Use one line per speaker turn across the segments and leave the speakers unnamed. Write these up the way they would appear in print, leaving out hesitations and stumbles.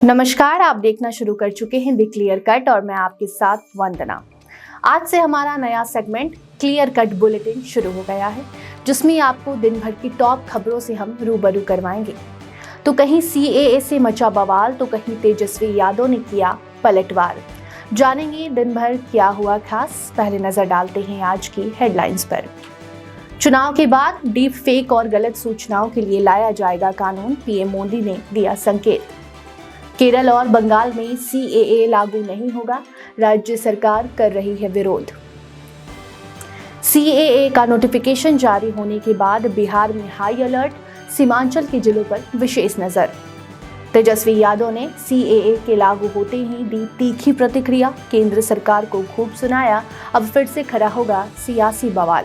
नमस्कार, आप देखना शुरू कर चुके हैं द क्लियर कट और मैं आपके साथ वंदना। आज से हमारा नया सेगमेंट क्लियर कट बुलेटिन शुरू हो गया है, जिसमें आपको दिन भर की टॉप खबरों से हम रूबरू करवाएंगे। तो कहीं सीएए से मचा बवाल, तो कहीं तेजस्वी यादव ने किया पलटवार। जानेंगे दिन भर क्या हुआ खास। पहले नजर डालते हैं आज की हेडलाइंस पर। चुनाव के बाद डीप फेक और गलत सूचनाओं के लिए लाया जाएगा कानून, पीएम मोदी ने दिया संकेत। केरल और बंगाल में सीएए लागू नहीं होगा, राज्य सरकार कर रही है विरोध। सीएए का नोटिफिकेशन जारी होने के बाद बिहार में हाई अलर्ट, सीमांचल के जिलों पर विशेष नजर। तेजस्वी यादव ने सीएए के लागू होते ही दी तीखी प्रतिक्रिया, केंद्र सरकार को खूब सुनाया, अब फिर से खड़ा होगा सियासी बवाल।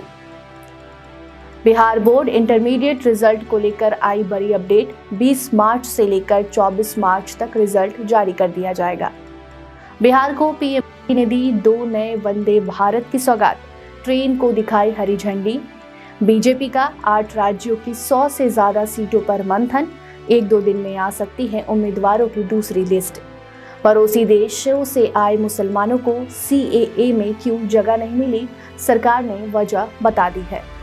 बिहार बोर्ड इंटरमीडिएट रिजल्ट को लेकर आई बड़ी अपडेट, 20 मार्च से लेकर 24 मार्च तक रिजल्ट जारी कर दिया जाएगा। बिहार को पीएम ने दी 2 नए वंदे भारत की सौगात, ट्रेन को दिखाई हरी झंडी। बीजेपी का 8 राज्यों की 100 से ज्यादा सीटों पर मंथन, 1-2 दिन में आ सकती है उम्मीदवारों की दूसरी लिस्ट। पड़ोसी देशों से आए मुसलमानों को सीएए में क्यों जगह नहीं मिली, सरकार ने वजह बता दी है।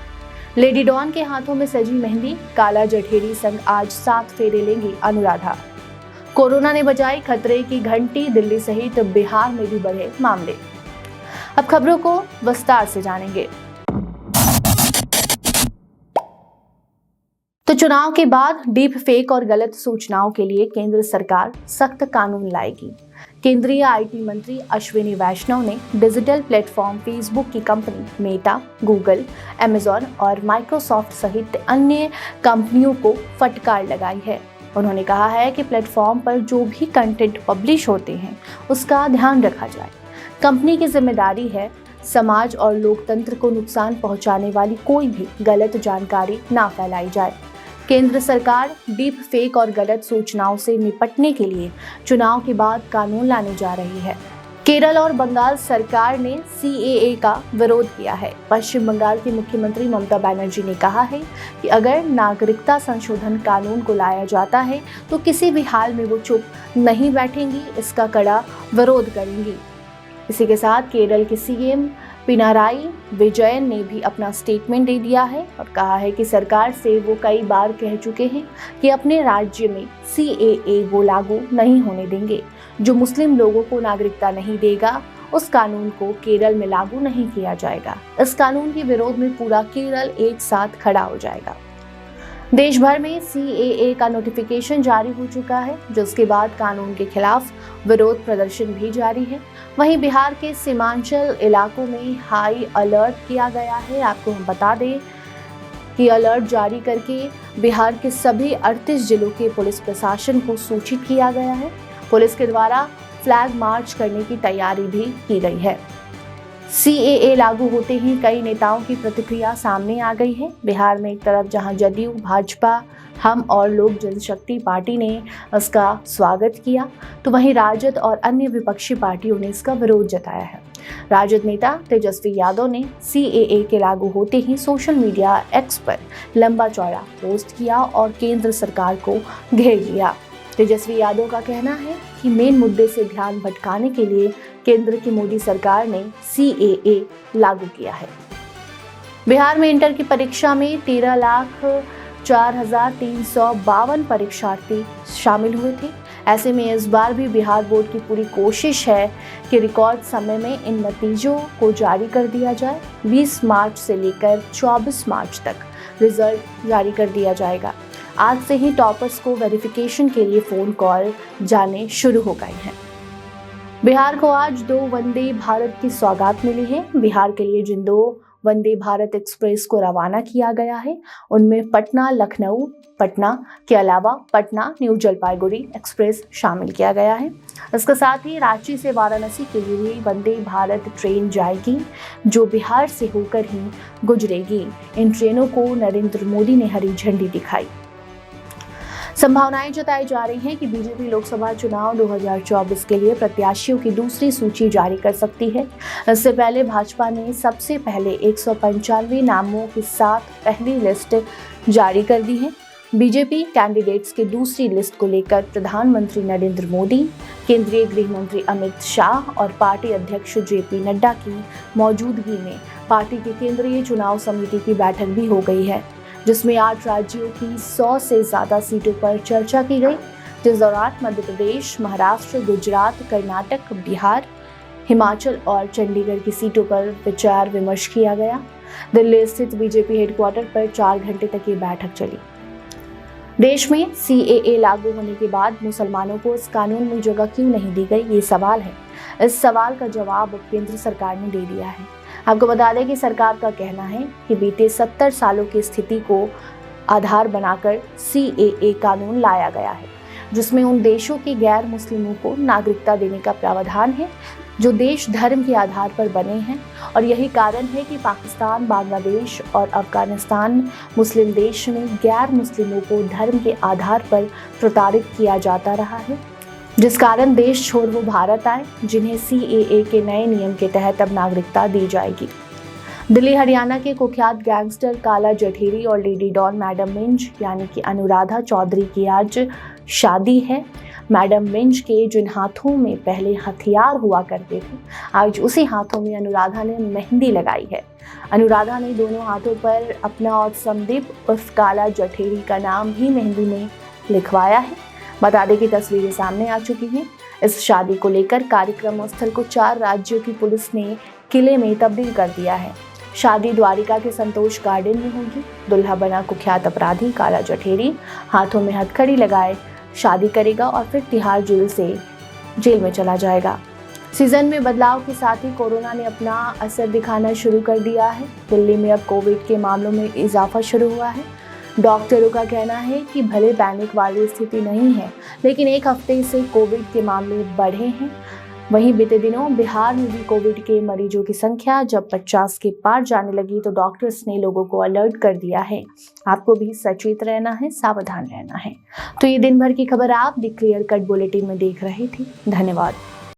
लेडी डॉन के हाथों में सजी मेहंदी, काला जठेरी संग आज 7 फेरे लेंगी अनुराधा। कोरोना ने बजाई खतरे की घंटी, दिल्ली सहित बिहार में भी बढ़े मामले। अब खबरों को विस्तार से जानेंगे। तो चुनाव के बाद डीप फेक और गलत सूचनाओं के लिए केंद्र सरकार सख्त कानून लाएगी। केंद्रीय आईटी मंत्री अश्विनी वैष्णव ने डिजिटल प्लेटफॉर्म फेसबुक की कंपनी मेटा, गूगल, अमेजॉन और माइक्रोसॉफ्ट सहित अन्य कंपनियों को फटकार लगाई है। उन्होंने कहा है कि प्लेटफॉर्म पर जो भी कंटेंट पब्लिश होते हैं उसका ध्यान रखा जाए। कंपनी की जिम्मेदारी है समाज और लोकतंत्र को नुकसान पहुंचाने वाली कोई भी गलत जानकारी ना फैलाई जाए। केंद्र सरकार डीप फेक और गलत सूचनाओं से निपटने के लिए चुनाव के बाद कानून लाने जा रही है। केरल और बंगाल सरकार ने सीएए का विरोध किया है। पश्चिम बंगाल की मुख्यमंत्री ममता बनर्जी ने कहा है कि अगर नागरिकता संशोधन कानून को लाया जाता है तो किसी भी हाल में वो चुप नहीं बैठेंगी, इसका कड़ा विरोध करेंगी। इसी के साथ केरल के सीएम पिनाराई विजयन ने भी अपना स्टेटमेंट दे दिया है और कहा है कि सरकार से वो कई बार कह चुके हैं कि अपने राज्य में सीएए वो लागू नहीं होने देंगे। जो मुस्लिम लोगों को नागरिकता नहीं देगा उस कानून को केरल में लागू नहीं किया जाएगा। इस कानून के विरोध में पूरा केरल एक साथ खड़ा हो जाएगा। देश भर में सीएए का नोटिफिकेशन जारी हो चुका है, जिसके बाद कानून के खिलाफ विरोध प्रदर्शन भी जारी है। वहीं बिहार के सीमांचल इलाकों में हाई अलर्ट किया गया है। आपको हम बता दें कि अलर्ट जारी करके बिहार के सभी 38 जिलों के पुलिस प्रशासन को सूचित किया गया है। पुलिस के द्वारा फ्लैग मार्च करने की तैयारी भी की गई है। सीएए लागू होते ही कई नेताओं की प्रतिक्रिया सामने आ गई है। बिहार में एक तरफ जहां जदयू, भाजपा, हम और लोक जनशक्ति पार्टी ने इसका स्वागत किया, तो वहीं राजद और अन्य विपक्षी पार्टियों ने इसका विरोध जताया है। राजद नेता तेजस्वी यादव ने सीएए के लागू होते ही सोशल मीडिया एक्स पर लंबा चौड़ा पोस्ट किया और केंद्र सरकार को घेर लिया। तेजस्वी यादव का कहना है कि मेन मुद्दे से ध्यान भटकाने के लिए केंद्र की मोदी सरकार ने सीएए लागू किया है। बिहार में इंटर की परीक्षा में 13,04,352 परीक्षार्थी शामिल हुए थे। ऐसे में इस बार भी बिहार बोर्ड की पूरी कोशिश है कि रिकॉर्ड समय में इन नतीजों को जारी कर दिया जाए। 20 मार्च से लेकर 24 मार्च तक रिजल्ट जारी कर दिया जाएगा। आज से ही टॉपर्स को वेरिफिकेशन के लिए फोन कॉल जाने शुरू हो गए हैं। बिहार को आज 2 वंदे भारत की सौगात मिली है। बिहार के लिए जिन 2 वंदे भारत एक्सप्रेस को रवाना किया गया है उनमें पटना लखनऊ, पटना के अलावा पटना न्यू जलपाईगुड़ी एक्सप्रेस शामिल किया गया है। इसके साथ ही रांची से वाराणसी के लिए भी वंदे भारत ट्रेन जाएगी, जो बिहार से होकर ही गुजरेगी। इन ट्रेनों को नरेंद्र मोदी ने हरी झंडी दिखाई। संभावनाएं जताई जा रही हैं कि बीजेपी लोकसभा चुनाव 2024 के लिए प्रत्याशियों की दूसरी सूची जारी कर सकती है। इससे पहले भाजपा ने सबसे पहले 195 नामों के साथ पहली लिस्ट जारी कर दी है। बीजेपी कैंडिडेट्स की दूसरी लिस्ट को लेकर प्रधानमंत्री नरेंद्र मोदी, केंद्रीय गृह मंत्री अमित शाह और पार्टी अध्यक्ष जेपी नड्डा की मौजूदगी में पार्टी की केंद्रीय चुनाव समिति की बैठक भी हो गई है, जिसमें 8 राज्यों की 100 से ज्यादा सीटों पर चर्चा की गई, जिस दौरान मध्य प्रदेश, महाराष्ट्र, गुजरात, कर्नाटक, बिहार, हिमाचल और चंडीगढ़ की सीटों पर विचार विमर्श किया गया। दिल्ली स्थित बीजेपी हेडक्वार्टर पर 4 घंटे तक ये बैठक चली। देश में CAA लागू होने के बाद मुसलमानों को इस कानून में जगह क्यों नहीं दी गई, ये सवाल है। इस सवाल का जवाब केंद्र सरकार ने दे दिया है। आपको बता दें कि सरकार का कहना है कि बीते 70 सालों की स्थिति को आधार बनाकर CAA कानून लाया गया है, जिसमें उन देशों के गैर मुस्लिमों को नागरिकता देने का प्रावधान है जो देश धर्म के आधार पर बने हैं, और यही कारण है कि पाकिस्तान, बांग्लादेश और अफगानिस्तान मुस्लिम देश में गैर मुस्लिमों को धर्म के आधार पर प्रताड़ित किया जाता रहा है, जिस कारण देश छोड़ वो भारत आए, जिन्हें CAA के नए नियम के तहत अब नागरिकता दी जाएगी। दिल्ली हरियाणा के कुख्यात गैंगस्टर काला जठेरी और लेडी डॉन मैडम मिंज यानी कि अनुराधा चौधरी की आज शादी है। मैडम मिंज के जिन हाथों में पहले हथियार हुआ करते थे, आज उसी हाथों में अनुराधा ने मेहंदी लगाई है। अनुराधा ने दोनों हाथों पर अपना और संदीप उर्फ काला जठेरी का नाम ही मेहंदी में लिखवाया है। बता दें कि तस्वीरें सामने आ चुकी हैं। इस शादी को लेकर कार्यक्रम स्थल को 4 राज्यों की पुलिस ने किले में तब्दील कर दिया है। शादी द्वारिका के संतोष गार्डन में होगी। दुल्हा बना कुख्यात अपराधी काला जठेरी हाथों में हथकड़ी लगाए शादी करेगा और फिर तिहाड़ जेल में चला जाएगा। सीजन में बदलाव के साथ ही कोरोना ने अपना असर दिखाना शुरू कर दिया है। दिल्ली में अब कोविड के मामलों में इजाफा शुरू हुआ है। डॉक्टरों का कहना है कि भले पैनिक वाली स्थिति नहीं है, लेकिन एक हफ्ते से कोविड के मामले बढ़े हैं। वहीं बीते दिनों बिहार में भी कोविड के मरीजों की संख्या जब 50 के पार जाने लगी तो डॉक्टर्स ने लोगों को अलर्ट कर दिया है। आपको भी सचेत रहना है, सावधान रहना है। तो ये दिन भर की खबर आप द क्लियर कट बुलेटिन में देख रहे थे। धन्यवाद।